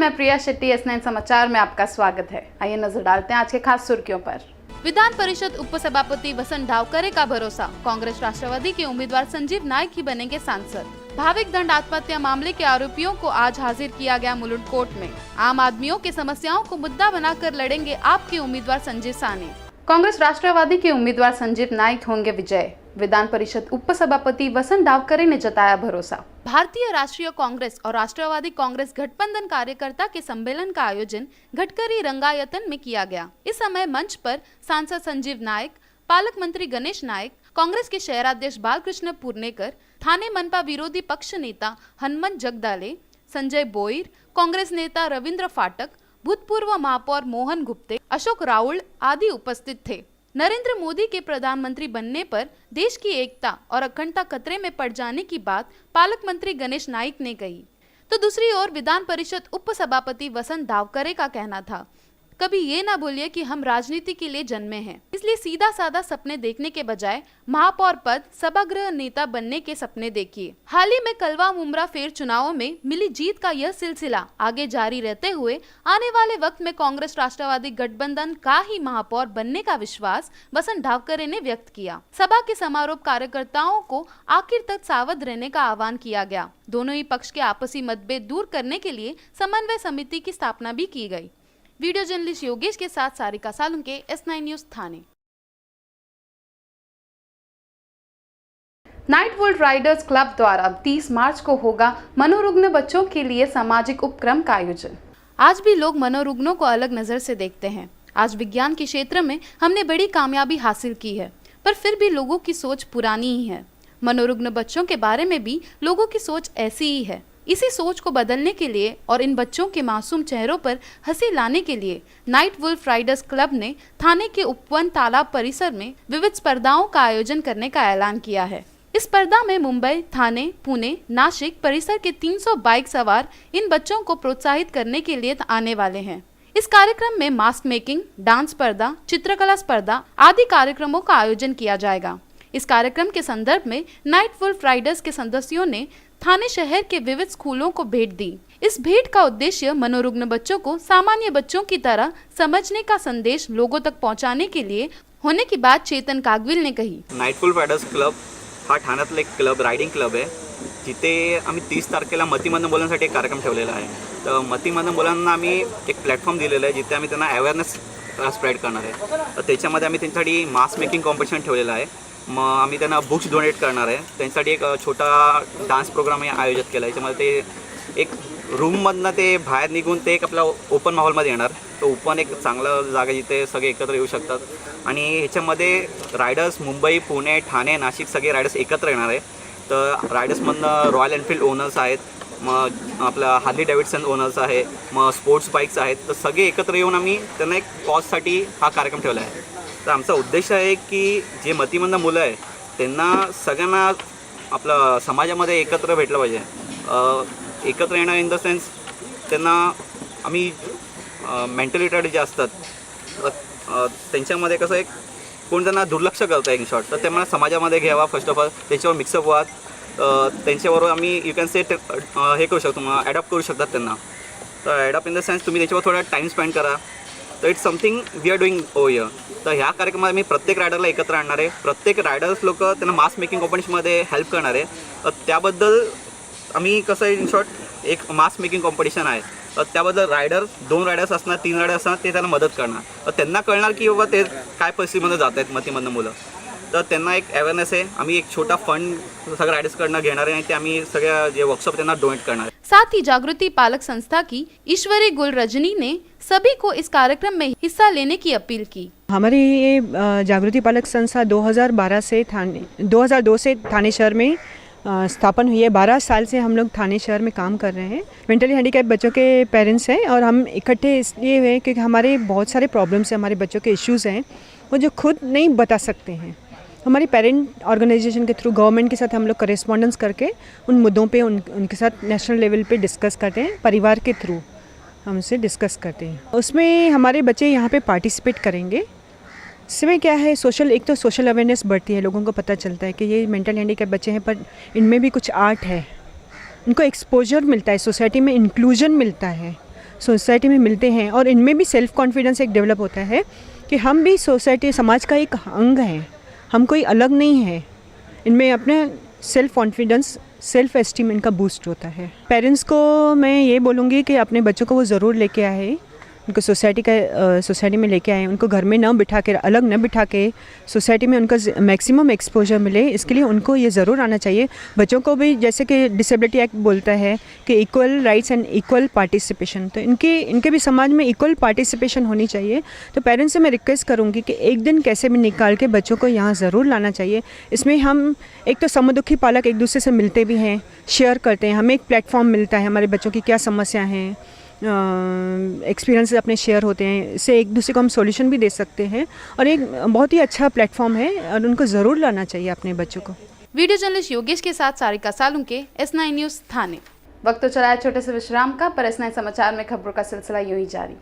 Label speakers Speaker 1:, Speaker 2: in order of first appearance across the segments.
Speaker 1: मैं प्रिया शेट्टी, S9 समाचार में आपका स्वागत है। आइए नजर डालते हैं आज के खास सुर्खियों पर।
Speaker 2: विधान परिषद उपसभापति वसंत डावकरे का भरोसा, कांग्रेस राष्ट्रवादी के उम्मीदवार संजीव नाइक ही बनेंगे सांसद। भाविक दंड आत्महत्या मामले के आरोपियों को आज हाजिर किया गया मुलुंड कोर्ट में। आम आदमियों के समस्याओं को मुद्दा बनाकर लड़ेंगे आपके उम्मीदवार संजीव साने।
Speaker 1: कांग्रेस राष्ट्रवादी के उम्मीदवार संजीव नाइक होंगे विजय, विधान परिषद उपसभापति वसंत डावकरे ने जताया भरोसा।
Speaker 2: भारतीय राष्ट्रीय कांग्रेस और राष्ट्रवादी कांग्रेस गठबंधन कार्यकर्ता के सम्मेलन का आयोजन घटकरी रंगायतन में किया गया। इस समय मंच पर सांसद संजीव नाइक, पालक मंत्री गणेश नाइक, कांग्रेस के शहराध्यक्ष बालकृष्ण पुरनेकर, थाने मनपा विरोधी पक्ष नेता हनुमंत जगदाले, संजय बोईर, कांग्रेस नेता रविंद्र फाटक, भूतपूर्व महापौर मोहन गुप्ते, अशोक राउल आदि उपस्थित थे। नरेंद्र मोदी के प्रधानमंत्री बनने पर देश की एकता और अखंडता खतरे में पड़ जाने की बात पालक मंत्री गणेश नाइक ने कही। तो दूसरी ओर विधान परिषद उपसभापति वसंत डावकरे का कहना था, कभी ये ना बोलिए कि हम राजनीति के लिए जन्मे हैं, इसलिए सीधा साधा सपने देखने के बजाय महापौर पद, सभागृह नेता बनने के सपने देखिए। हाल ही में कलवा मुमरा फेर चुनावों में मिली जीत का यह सिलसिला आगे जारी रहते हुए आने वाले वक्त में कांग्रेस राष्ट्रवादी गठबंधन का ही महापौर बनने का विश्वास वसंत डावकरे ने व्यक्त किया। सभा के समारोह कार्यकर्ताओं को आखिर तक सावध रहने का आह्वान किया गया। दोनों ही पक्ष के आपसी मतभेद दूर करने के लिए समन्वय समिति की स्थापना भी की गई। वीडियो जर्नलिस्ट योगेश के साथ सारिका सालुंके, S9 न्यूज थाने।
Speaker 1: नाइट वुल्फ राइडर्स क्लब द्वारा 30 मार्च को होगा मनोरुग्ण बच्चों के लिए सामाजिक उपक्रम का आयोजन।
Speaker 2: आज भी लोग मनोरुग्णों को अलग नजर से देखते हैं। आज विज्ञान के क्षेत्र में हमने बड़ी कामयाबी हासिल की है, पर फिर भी लोगों की सोच पुरानी ही है। मनोरुग्ण बच्चों के बारे में भी लोगों की सोच ऐसी ही है। इसी सोच को बदलने के लिए और इन बच्चों के मासूम चेहरों पर हंसी लाने के लिए नाइट वुल्फ राइडर्स क्लब ने थाने के उपवन तालाब परिसर में विविध स्पर्धाओं का आयोजन करने का ऐलान किया है। इस स्पर्धा में मुंबई, थाने, पुणे, नासिक परिसर के 300 बाइक सवार इन बच्चों को प्रोत्साहित करने के लिए आने वाले हैं। इस कार्यक्रम में मास्क मेकिंग, डांस स्पर्धा, चित्रकला स्पर्धा आदि कार्यक्रमों का आयोजन किया जाएगा। इस कार्यक्रम के संदर्भ में नाइट वुल्फ राइडर्स के सदस्यों ने थाने शहर के विविध स्कूलों को भेंट दी। इस भेंट का उद्देश्य मनोरुग्ण बच्चों को सामान्य बच्चों की तरह समझने का संदेश लोगों तक पहुंचाने के लिए होने की बात चेतन कागविल ने कही।
Speaker 3: नाइट वुल्फ रायडर्स क्लब हा ठाण्यातला एक क्लब, रायडिंग क्लब आहे, जिथे आम्ही 30 तारखेला मतिमंद मुलांसाठी एक कार्यक्रम ठेवलेला आहे। तर मतिमंद मुलांना आम्ही एक प्लॅटफॉर्म दिलेला आहे, जिथे आम्ही त्यांना अवेअरनेस स्प्रेड करणार आहे। तर त्याच्यामध्ये आम्ही त्यांच्यासाठी मास्क मेकिंग कॉम्पिटिशन ठेवलेला आहे। मग आम्ही त्यांना बुक्स डोनेट करणार आहे। त्यांच्यासाठी एक छोटा डान्स प्रोग्राम आयोजित केला आहे। त्याच्यामध्ये ते एक रूममधनं ते बाहेर निघून ते एक आपला ओपन माहोलमध्ये येणार। तो ओपन एक चांगला जागा जिथे सगळे एकत्र येऊ शकतात आणि ह्याच्यामध्ये रायडर्स मुंबई, पुणे, ठाणे, नाशिक सगळे रायडर्स एकत्र येणार आहे। तर रायडर्समधनं रॉयल एनफील्ड ओनर्स आहेत, मग आपला हार्ली डेव्हिडसन ओनर्स आहे, मग स्पोर्ट्स बाईक्स आहेत। तर सगळे एकत्र येऊन आम्ही त्यांना एक कॉजसाठी हा कार्यक्रम ठेवला आहे। तर आमचा उद्देश आहे की जे मतिमंद मुलं आहे त्यांना सगळ्यांना आपलं समाजामध्ये एकत्र भेटलं पाहिजे। एकत्र येणं इन द सेन्स त्यांना आम्ही मेंटली रिटायर्ड जे असतात त्यांच्यामध्ये कसं एक कोण त्यांना दुर्लक्ष करतं इन शॉर्ट, तर त्यांना समाजामध्ये घ्यावा फर्स्ट ऑफ ऑल, त्याच्यावर मिक्सअप व्हा, त्यांच्याबरोबर आम्ही यू कॅन से हे करू शकतो, ॲडॉप्ट करू शकतात त्यांना। तर ॲडॉप्ट इन द सेन्स तुम्ही त्याच्यावर थोडा टाईम स्पेंड करा। तर it's something we are doing over here. तर ह्या कार्यक्रमात मी प्रत्येक रायडरला एकत्र आणणार आहे। प्रत्येक रायडर्स लोक त्यांना मास्क मेकिंग कॉम्पिटिशनमध्ये हेल्प करणार आहे। त्याबद्दल आम्ही कसं इन शॉर्ट एक मास्क मेकिंग कॉम्पिटिशन आहे, त्याबद्दल रायडर्स 2 रायडर्स असणार, 3 रायडर्स असणार, ते त्यांना मदत करणार। त्यांना कळणार की बाबा ते काय परिस्थितीमध्ये जात आहेत मतिमंद मुलं। तर त्यांना एक अवेअरनेस आहे। आम्ही एक छोटा फंड सगळ्या रायडर्सकडनं घेणार आहे आणि ते आम्ही सगळ्या जे वर्कशॉप त्यांना डोनेट करणार आहे।
Speaker 2: साथ ही जागृति पालक संस्था की ईश्वरी गुल रजनी ने सभी को इस कार्यक्रम में हिस्सा लेने की अपील की।
Speaker 4: हमारी ये जागृति पालक संस्था 2002 से थाने शहर में स्थापन हुई है। 12 साल से हम लोग थाने शहर में काम कर रहे हैं। मेंटली हैंडीकैप बच्चों के पेरेंट्स हैं और हम इकट्ठे इसलिए हुए क्योंकि हमारे बहुत सारे प्रॉब्लम्स हैं, हमारे बच्चों के इश्यूज़ हैं वो जो खुद नहीं बता सकते हैं। हमारी पेरेंट ऑर्गेनाइजेशन के थ्रू गवर्नमेंट के साथ हम लोग करेस्पॉन्डेंस करके उन मुद्दों पे उनके साथ नेशनल लेवल पे डिस्कस करते हैं। परिवार के थ्रू हम उनसे डिस्कस करते हैं। उसमें हमारे बच्चे यहाँ पे पार्टिसिपेट करेंगे। इसमें क्या है, एक तो सोशल अवेयरनेस बढ़ती है, लोगों को पता चलता है कि ये मेंटल हैंडीकैप बच्चे हैं पर इनमें भी कुछ आर्ट है, उनको एक्सपोजर मिलता है, सोसाइटी में इंक्लूजन मिलता है। सोसाइटी में मिलते हैं और इनमें भी सेल्फ कॉन्फिडेंस एक डेवलप होता है कि हम भी सोसाइटी समाज का एक अंग हैं, हम कोई अलग नहीं है। इनमें अपने सेल्फ कॉन्फिडेंस सेल्फ एस्टीम इनका बूस्ट होता है। पेरेंट्स को मैं ये बोलूँगी कि अपने बच्चों को वो ज़रूर लेके आए, उनको सोसाइटी में लेके आए, उनको घर में न बिठा के अलग न बिठा के सोसाइटी में उनका मैक्सिमम एक्सपोजर मिले, इसके लिए उनको ये ज़रूर आना चाहिए। बच्चों को भी जैसे कि डिसेबिलिटी एक्ट बोलता है कि equal rights and equal participation, तो इनके भी समाज में इक्वल पार्टिसिपेशन होनी चाहिए। तो पेरेंट्स से मैं रिक्वेस्ट करूँगी कि एक दिन कैसे भी निकाल के बच्चों को यहाँ ज़रूर लाना चाहिए। इसमें हम एक तो समदुखी पालक एक दूसरे से मिलते भी हैं, शेयर करते हैं, हमें एक प्लेटफॉर्म मिलता है, हमारे बच्चों की क्या समस्या हैं, एक्सपीरियंसेस अपने शेयर होते हैं, इससे एक दूसरे को हम सॉल्यूशन भी दे सकते हैं और एक बहुत ही अच्छा प्लेटफॉर्म है और उनको ज़रूर लाना चाहिए अपने बच्चों को।
Speaker 2: वीडियो जर्नलिस्ट योगेश के साथ सारिका सालुंके, S9 न्यूज़ थाने।
Speaker 1: वक्त तो चला है छोटे से विश्राम का, पर S9 समाचार में खबरों का सिलसिला यूं ही जारी।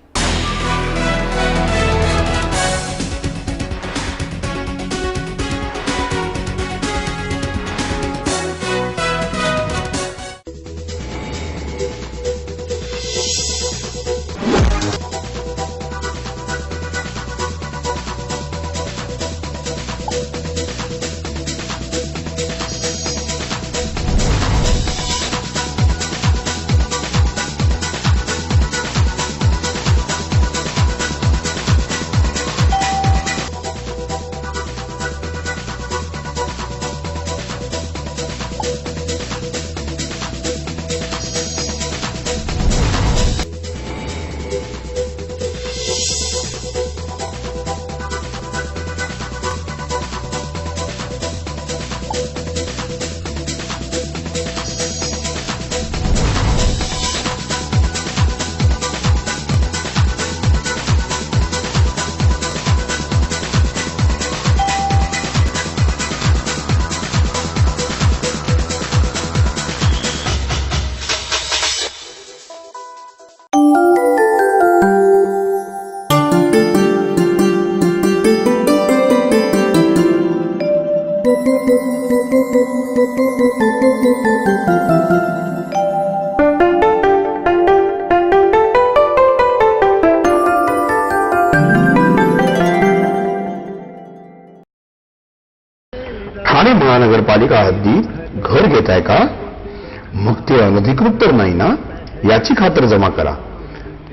Speaker 5: ठाणे महानगरपालिका हद्दीत घर घेताय का? मग ते अनधिकृत तर नाही ना, याची खातर जमा करा।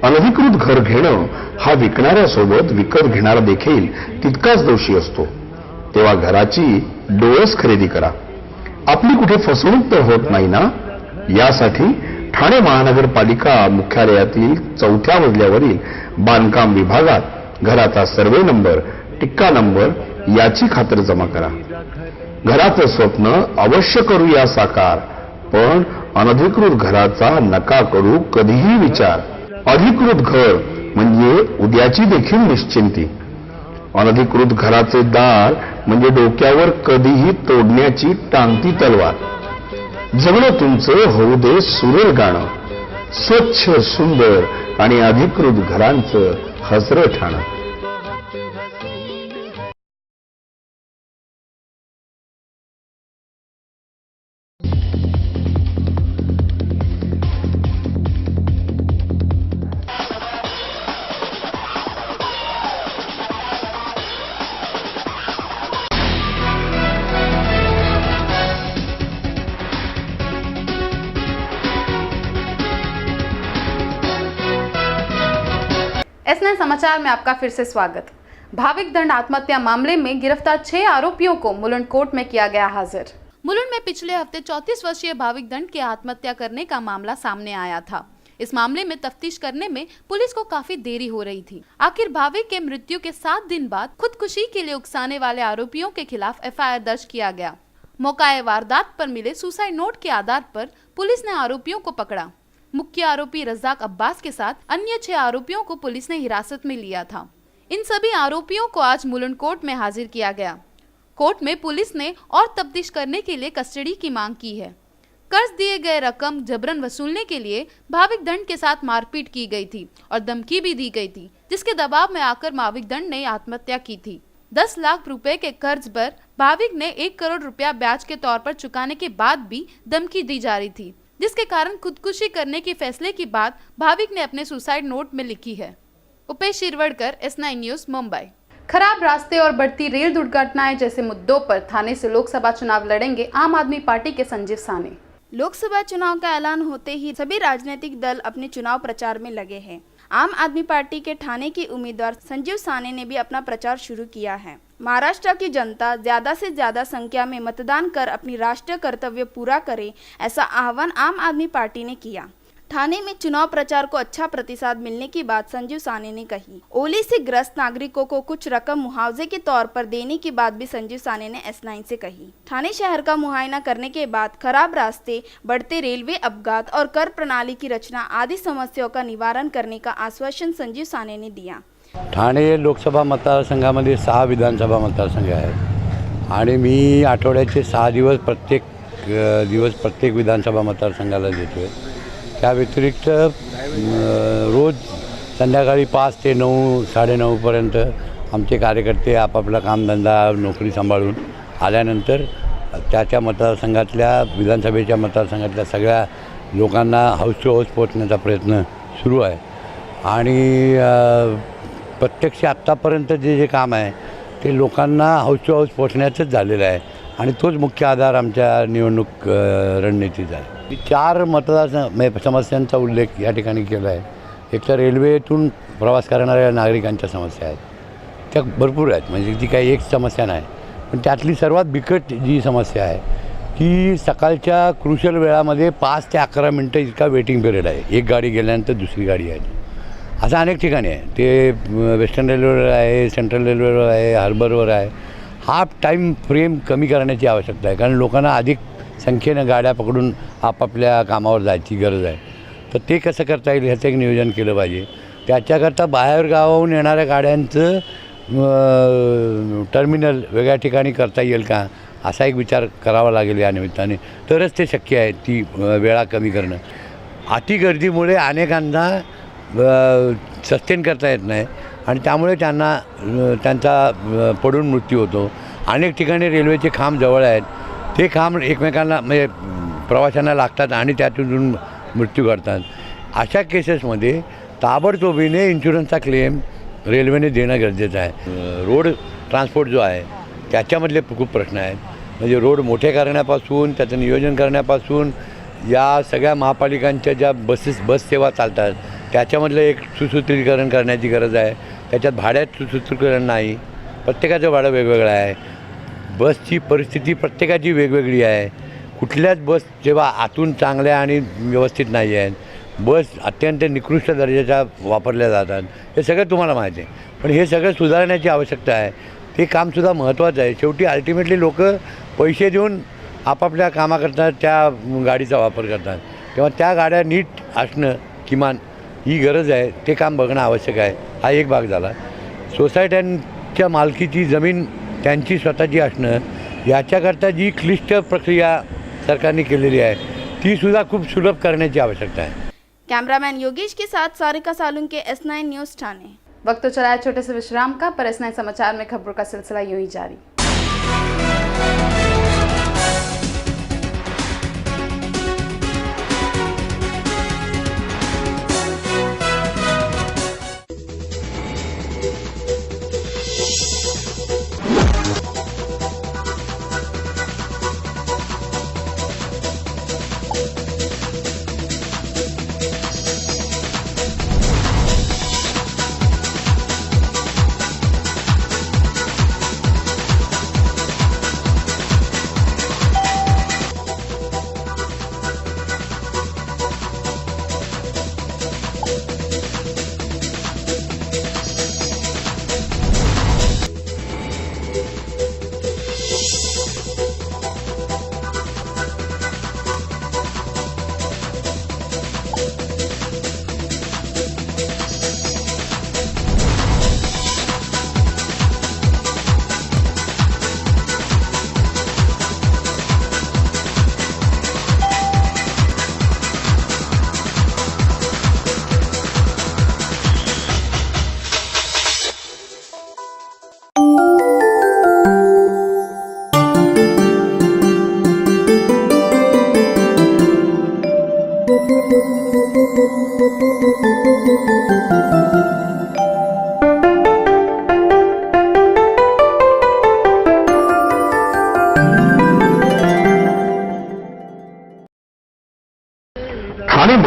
Speaker 5: अनधिकृत घर घेणं हा विकणाऱ्यासोबत विकत घेणारा देखील तितकाच दोषी असतो। तेव्हा घराची डोळस खरेदी करा। आपली कुठे फसवणूक तर होत नाही ना? यासाठी ठाणे महानगरपालिका मुख्यालयातील 4थ्या मजल्यावरील बांधकाम विभागात घराचा सर्वे नंबर, टिक्का नंबर याची खातर जमा करा। घराचं स्वप्न अवश्य करूया साकार, पण अनधिकृत घराचा नका करू कधीही विचार। अधिकृत घर म्हणजे उद्याची देखील निश्चिंती। अनधिकृत घराचे दार म्हणजे डोक्यावर कधीही तोडण्याची टांगती तलवार। जगणं तुमचं होऊ दे सुरेल गाणं, स्वच्छ सुंदर आणि अधिकृत घरांचं हसरं ठाणं।
Speaker 1: S9 समाचार में आपका फिर से स्वागत। भाविक दंड आत्महत्या मामले में गिरफ्तार 6 आरोपियों को मुलुंड कोर्ट में किया गया हाजिर।
Speaker 2: मुलुंड में पिछले हफ्ते 34 वर्षीय भाविक दंड के आत्महत्या करने का मामला सामने आया था। इस मामले में तफ्तीश करने में पुलिस को काफी देरी हो रही थी। आखिर भाविक के मृत्यु के 7 दिन बाद खुदकुशी के लिए उकसाने वाले आरोपियों के खिलाफ FIR दर्ज किया गया। मौकाए वारदात पर मिले सुसाइड नोट के आधार पर पुलिस ने आरोपियों को पकड़ा। मुख्य आरोपी रज़ाक अब्बास के साथ अन्य 6 आरोपियों को पुलिस ने हिरासत में लिया था। इन सभी आरोपियों को आज मुलुंड कोर्ट में हाजिर किया गया। कोर्ट में पुलिस ने और तफ्तीश करने के लिए कस्टडी की मांग की है। कर्ज दिए गए रकम जबरन वसूलने के लिए भाविक दंड के साथ मारपीट की गई थी और धमकी भी दी गई थी, जिसके दबाव में आकर भाविक दंड ने आत्महत्या की थी। 10 लाख रुपए के कर्ज पर भाविक ने 1 करोड़ रुपया ब्याज के तौर पर चुकाने के बाद भी धमकी दी जा रही थी। जिसके कारण खुदकुशी करने के फैसले की बात भाविक ने अपने सुसाइड नोट में लिखी है। Upesh Shirwadkar, S9 news, Mumbai.
Speaker 1: खराब रास्ते और बढ़ती रेल दुर्घटनाएं जैसे मुद्दों पर थाने से लोकसभा चुनाव लड़ेंगे आम आदमी पार्टी के संजीव साने।
Speaker 6: लोकसभा चुनाव का ऐलान होते ही सभी राजनीतिक दल अपने चुनाव प्रचार में लगे हैं। आम आदमी पार्टी के ठाणे के उम्मीदवार संजीव साने ने भी अपना प्रचार शुरू किया है। महाराष्ट्र की जनता ज्यादा से ज्यादा संख्या में मतदान कर अपनी राष्ट्रीय कर्तव्य पूरा करे, ऐसा आह्वान आम आदमी पार्टी ने किया। ठाणे में चुनाव प्रचार को अच्छा प्रतिसाद मिलने की बात संजीव साने ने कही। ओली से ग्रस्त नागरिकों को कुछ रकम मुआवजे के तौर पर देने की बात भी संजीव साने ने S9 से कही। ठाणे शहर का मुआयना करने के बाद खराब रास्ते, बढ़ते रेलवे अपघात और कर प्रणाली की रचना आदि समस्याओं का निवारण करने का आश्वासन संजीव साने ने दिया।
Speaker 7: ठाणे लोकसभा मतदारसंघामध्ये 6 विधानसभा मतदारसंघ आहेत आणि मी आठवड्याचे 6 दिवस प्रत्येक विधानसभा मतदारसंघाला देतोय। त्या व्यतिरिक्त रोज संध्याकाळी 5 ते 9, 9:30पर्यंत आमचे कार्यकर्ते आपापला कामधंदा नोकरी सांभाळून आल्यानंतर त्या मतदारसंघातल्या विधानसभेच्या मतदारसंघातल्या सगळ्या लोकांना हाऊस टू हाऊस पोहोचण्याचा प्रयत्न सुरू आहे आणि प्रत्यक्ष आत्तापर्यंत जे काम आहे ते लोकांना हाऊस टू हाऊस पोहोचण्याचंच झालेलं आहे आणि तोच मुख्य आधार आमच्या निवडणूक रणनीतीचा आहे। 4 मतदार समस्यांचा उल्लेख या ठिकाणी केला आहे। एक तर रेल्वेतून प्रवास करणाऱ्या नागरिकांच्या समस्या आहेत, त्या भरपूर आहेत, म्हणजे ती काही एक समस्या नाही, पण त्यातली सर्वात बिकट जी समस्या आहे की सकाळच्या क्रुशल वेळामध्ये 5 ते 11 मिनटं इतका वेटिंग पिरियड आहे। एक गाडी गेल्यानंतर दुसरी गाडी आहे, असं अनेक ठिकाणी आहे। ते वेस्टर्न रेल्वेवर आहे, सेंट्रल रेल्वेवर आहे, हार्बरवर आहे। हा टाईम फ्रेम कमी करण्याची आवश्यकता आहे, कारण लोकांना अधिक संख्येनं गाड्या पकडून आपापल्या कामावर जायची गरज आहे। तर ते कसं करता येईल ह्याचं एक नियोजन केलं पाहिजे। त्याच्याकरता बाहेर गावाहून येणाऱ्या गाड्यांचं टर्मिनल वेगळ्या ठिकाणी करता येईल का, असा एक विचार करावा लागेल या निमित्ताने, तरच ते शक्य आहे ती वेळा कमी करणं। अतिगर्दीमुळे अनेकांना सस्टेन करता येत नाही आणि त्यामुळे त्यांचा पडून मृत्यू होतो। अनेक ठिकाणी रेल्वेचे खांब जवळ आहेत, ते खांब एकमेकांना म्हणजे प्रवाशांना लागतात आणि त्यातून मृत्यू घडतात। अशा केसेसमध्ये ताबडतोबीने इन्शुरन्सचा क्लेम रेल्वेने देणं गरजेचं आहे। रोड ट्रान्सपोर्ट जो आहे त्याच्यामधले खूप प्रश्न आहेत, म्हणजे रोड मोठे करण्यापासून त्याचं नियोजन करण्यापासून या सगळ्या महापालिकांच्या ज्या बस सेवा चालतात त्याच्यामधलं एक सुसूत्रीकरण करण्याची गरज आहे। त्याच्यात भाड्यात सुसूत्रीकरण नाही, प्रत्येकाचं भाडं वेगवेगळं आहे। बसची परिस्थिती प्रत्येकाची वेगवेगळी आहे। कुठल्याच बस जेव्हा आतून चांगल्या आणि व्यवस्थित नाही आहेत, बस अत्यंत निकृष्ट दर्जाच्या वापरल्या जातात, हे सगळं तुम्हाला माहिती आहे। पण हे सगळं सुधारण्याची आवश्यकता आहे, ते कामसुद्धा महत्त्वाचं आहे। शेवटी अल्टिमेटली लोक पैसे देऊन आपापल्या कामाकरता त्या गाडीचा वापर करतात, तेव्हा त्या गाड्या नीट असणं किमान ही गरज आहे, ते काम बघणं आवश्यक आहे। हा एक भाग झाला। सोसायट्यांच्या मालकीची जमीन त्यांची स्वतःची असणं, याच्याकरता जी क्लिष्ट प्रक्रिया सरकारने केलेली आहे ती सुद्धा खूप सुलभ करण्याची आवश्यकता है।
Speaker 6: कैमरामैन योगेश के साथ सारिका सालुंके, S9 न्यूज़ ठाणे।
Speaker 1: वक्त तो चला है छोटे से विश्राम का, पर S9 समाचार में खबरों का सिलसिला यूं ही जारी।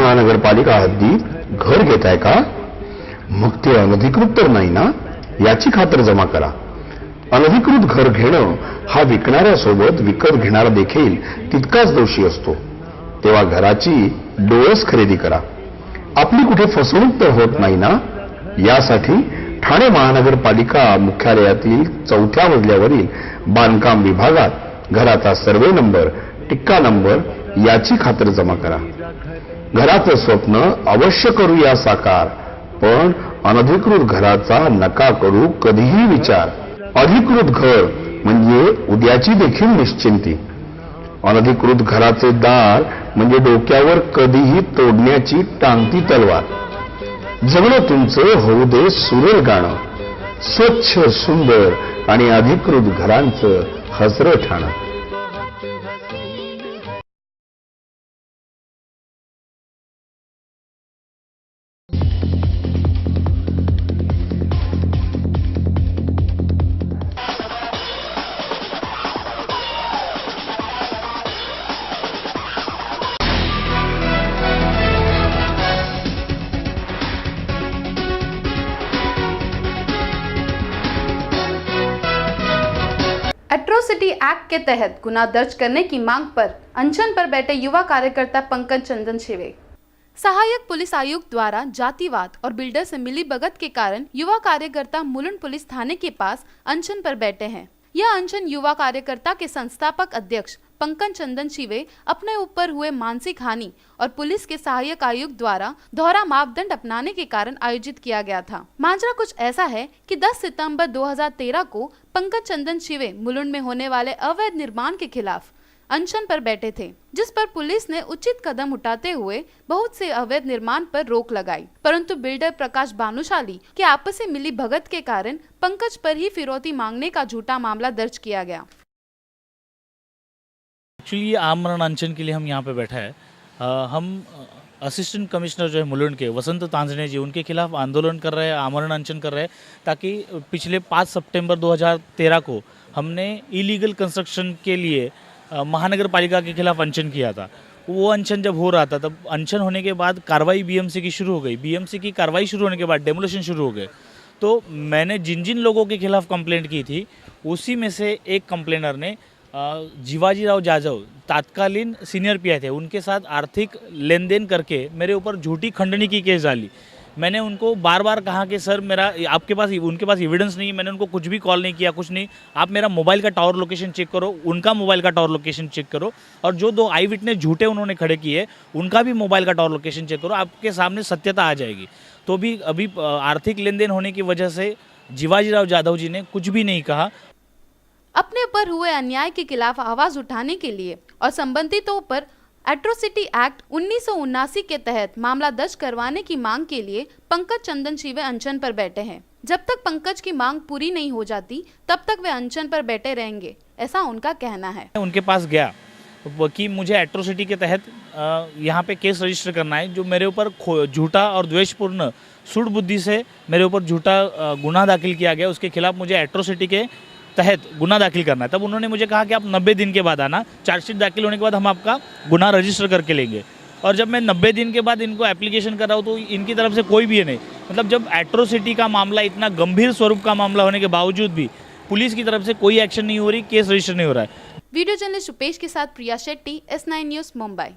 Speaker 5: महानगरपालिका हद्दीत घर घेताय का? मग ते अनधिकृत तर नाही ना, याची खातर जमा करा. अनधिकृत घर घेणं हा विकणाऱ्यासोबत विकत घेणारा देखील तितकाच दोषी असतो. तेव्हा घराची डोळस खरेदी करा. आपली कुठे फसवणूक तर होत नाही ना, यासाठी ठाणे महानगरपालिका मुख्यालयातील 4थ्या मजल्यावरील बांधकाम विभागात घराचा सर्वे नंबर, टिक्का नंबर याची खातर जमा करा. घराचं स्वप्न अवश्य करूया साकार, पण अनधिकृत घराचा नका करू कधीही विचार. अधिकृत घर म्हणजे उद्याची देखील निश्चिंती. अनधिकृत घराचे दार म्हणजे डोक्यावर कधीही तोडण्याची टांगती तलवार. जगणं तुमचं होऊ दे सुरेल गाणं, स्वच्छ सुंदर आणि अधिकृत घरांचं हसरं ठाणं.
Speaker 1: एट्रोसिटी एक्ट के तहत गुना दर्ज करने की मांग पर अनशन पर बैठे युवा कार्यकर्ता पंकज चंदन शिवे.
Speaker 2: सहायक पुलिस आयुक्त द्वारा जातिवाद और बिल्डर से मिलीभगत के कारण युवा कार्यकर्ता मुलुंड पुलिस थाने के पास अनशन पर बैठे हैं. यह अनशन युवा कार्यकर्ता के संस्थापक अध्यक्ष पंकज चंदन शिवे अपने ऊपर हुए मानसिक हानि और पुलिस के सहायक आयुक्त द्वारा दोहरा मापदंड अपनाने के कारण आयोजित किया गया था. माजरा कुछ ऐसा है कि 10 सितंबर 2013 को पंकज चंदन शिवे मुलुंड में होने वाले अवैध निर्माण के खिलाफ अनशन पर बैठे थे, जिस पर पुलिस ने उचित कदम उठाते हुए बहुत से अवैध निर्माण पर रोक लगाई, परंतु बिल्डर प्रकाश भानुशाली के आपसी मिली भगत के कारण पंकज पर ही फिरौती मांगने का झूठा मामला दर्ज किया गया.
Speaker 8: एक्चुअली आमरण अनशन के लिए हम यहाँ पे बैठा है. हम असिस्टेंट कमिश्नर जो है मुलुंड के वसंत तांजने जी, उनके खिलाफ आंदोलन कर रहे हैं, आमरण अनशन कर रहे हैं, ताकि पिछले 5 सितंबर 2013 को हमने इलीगल कंस्ट्रक्शन के लिए महानगर पालिका के खिलाफ अनशन किया था. वो अनशन जब हो रहा था तब अनशन होने के बाद कार्रवाई बीएमसी की शुरू हो गई. बीएमसी की कार्रवाई शुरू होने के बाद डेमोलिशन शुरू हो गए. तो मैंने जिन जिन लोगों के खिलाफ कंप्लेंट की थी उसी में से एक कंप्लेनर ने जीवाजीराव जाधव तात्कालीन सीनियर पीआई थे, उनके साथ आर्थिक लेन देन करके मेरे ऊपर झूठी खंडनी की केस डाली. मैंने उनको बार बार कहा कि सर मेरा आपके पास उनके पास एविडेंस नहीं है. मैंने उनको कुछ भी कॉल नहीं किया, कुछ नहीं. आप मेरा मोबाइल का टावर लोकेशन चेक करो, उनका मोबाइल का टावर लोकेशन चेक करो, और जो 2 आई विटनेस झूठे उन्होंने खड़े किए उनका भी मोबाइल का टावर लोकेशन चेक करो. आपके सामने सत्यता आ जाएगी. तो भी अभी आर्थिक लेन देन होने की वजह से जीवाजीराव जाधव जी ने कुछ भी नहीं कहा.
Speaker 2: अपने पर हुए अन्याय के खिलाफ आवाज उठाने के लिए और संबंधितों पर एट्रोसिटी एक्ट 1979 के तहत मामला दर्ज करवाने की मांग के लिए पंकज चंदन शिवे अनशन पर बैठे हैं. जब तक पंकज की मांग पूरी नहीं हो जाती तब तक वे अनशन पर बैठे रहेंगे, ऐसा उनका कहना है.
Speaker 8: उनके पास गया कि मुझे एट्रोसिटी के तहत यहाँ पे केस रजिस्टर करना है. जो मेरे ऊपर झूठा और द्वेषपूर्ण सूढ़ बुद्धि से मेरे ऊपर झूठा गुनाह दाखिल किया गया, उसके खिलाफ मुझे एट्रोसिटी के तहत गुनाह दाखिल करना है. तब उन्होंने मुझे कहा कि आप 90 दिन के बाद आना, चार्जशीट दाखिल होने के बाद हम आपका गुनाह रजिस्टर करके लेंगे. और जब मैं 90 दिन के बाद इनको एप्लीकेशन कर रहा हूँ तो इनकी तरफ से कोई भी है नहीं. मतलब जब एट्रोसिटी का मामला इतना गंभीर स्वरूप का मामला होने के बावजूद भी पुलिस की तरफ से कोई एक्शन नहीं हो रही, केस रजिस्टर नहीं हो रहा है.
Speaker 2: वीडियो जर्नलिस्ट रुपेश के साथ प्रिया शेट्टी, S9 न्यूज़, मुंबई.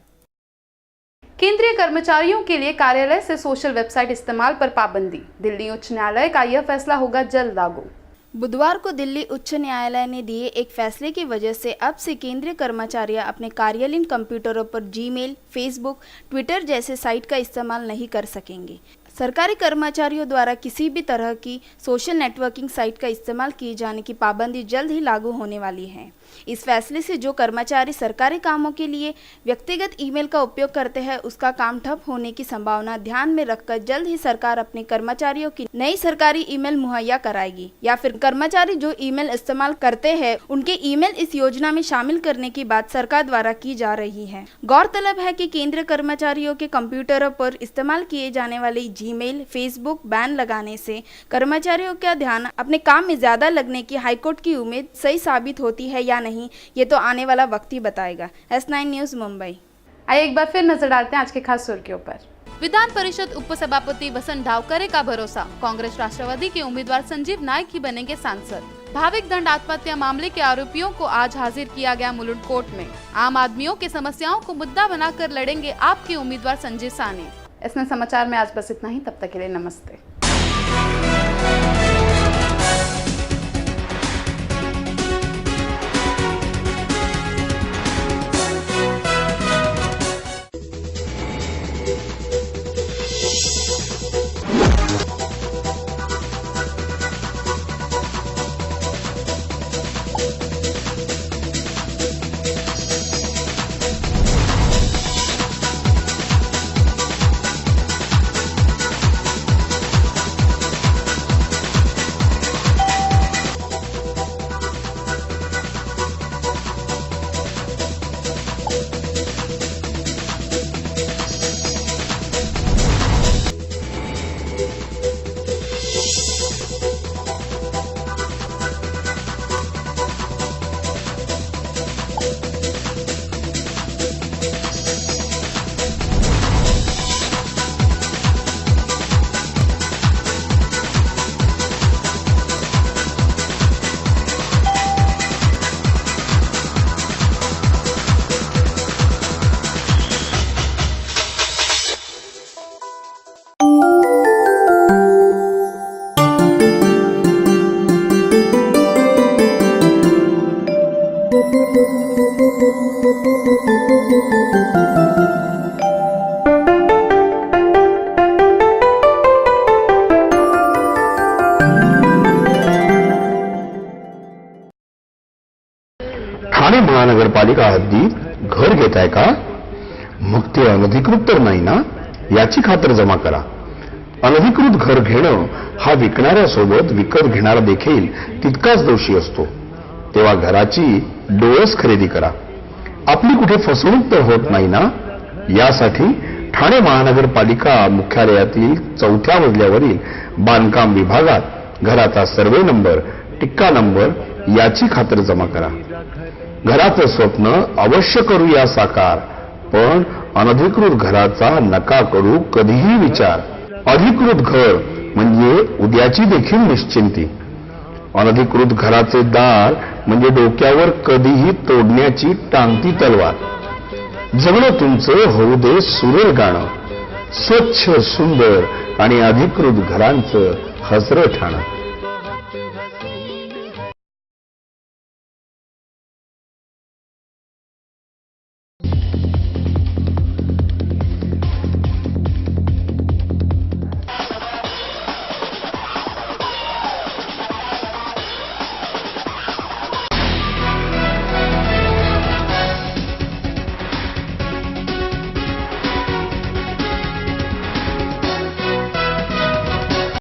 Speaker 1: केंद्रीय कर्मचारियों के लिए कार्यालय से सोशल वेबसाइट इस्तेमाल पर पाबंदी. दिल्ली उच्च न्यायालय का यह फैसला होगा जल्द लागू.
Speaker 6: बुधवार को दिल्ली उच्च न्यायालय ने दिए एक फैसले की वजह से अब से केंद्रीय कर्मचारी अपने कार्यालयीन कंप्यूटरों पर जीमेल, फेसबुक, ट्विटर जैसे साइट का इस्तेमाल नहीं कर सकेंगे. सरकारी कर्मचारियों द्वारा किसी भी तरह की सोशल नेटवर्किंग साइट का इस्तेमाल किए जाने की पाबंदी जल्द ही लागू होने वाली है. इस फैसले से जो कर्मचारी सरकारी कामों के लिए व्यक्तिगत ईमेल का उपयोग करते हैं उसका काम ठप होने की संभावना ध्यान में रखकर जल्द ही सरकार अपने कर्मचारियों की नई सरकारी ईमेल मुहैया कराएगी, या फिर कर्मचारी जो ईमेल इस्तेमाल करते हैं उनके ईमेल इस योजना में शामिल करने की बात सरकार द्वारा की जा रही है. गौरतलब है कि केंद्रीय कर्मचारियों के कंप्यूटरों पर इस्तेमाल किए जाने वाले जीमेल, फेसबुक बैन लगाने से कर्मचारियों का ध्यान अपने काम में ज्यादा लगने की हाईकोर्ट की उम्मीद सही साबित होती है या नहीं, ये तो आने वाला वक्त ही बताएगा. S9 news, Mumbai.
Speaker 1: आइए एक बार फिर नजर डालते हैं आज की खास सुर्खियों पर।
Speaker 2: विधान परिषद उपसभापति वसंत डावकरे का भरोसा, कांग्रेस राष्ट्रवादी के उम्मीदवार संजीव नायक ही बनेंगे सांसद। भाविक दंड आत्महत्या मामले के आरोपियों को आज हाजिर किया गया मुलुंड कोर्ट में। आम आदमियों के समस्याओं को मुद्दा बनाकर लड़ेंगे आपके उम्मीदवार संजीव साने।
Speaker 1: इसमें समाचार में आज बस इतना ही। तब तक के लिए नमस्ते।
Speaker 5: ठाणे महानगरपालिका हद्दीत घर घेताय का? मग ते अनधिकृत तर नाही ना, याची खातर जमा करा. अनधिकृत घर घेणं हा विकणाऱ्यासोबत विकत घेणारा देखील तितकाच दोषी असतो. तेव्हा घराची डोळस खरेदी करा. आपली कुठे फसवणूक तर होत नाही ना, यासाठी ठाणे महानगरपालिका मुख्यालयातील 4थ्या मजल्यावरील बांधकाम विभागात घराचा सर्वे नंबर, टिक्का नंबर याची खातर जमा करा. घराचं स्वप्न अवश्य करूया साकार, पण अनधिकृत घराचा नका करू कधीही विचार. अधिकृत घर म्हणजे उद्याची देखील निश्चिंती. अनधिकृत घराचे दार म्हणजे डोक्यावर कधीही तोडण्याची टांगती तलवार. जगणं तुमचं होऊ दे सुरेल गाणं, स्वच्छ सुंदर आणि अधिकृत घरांचं हसरं ठाणं.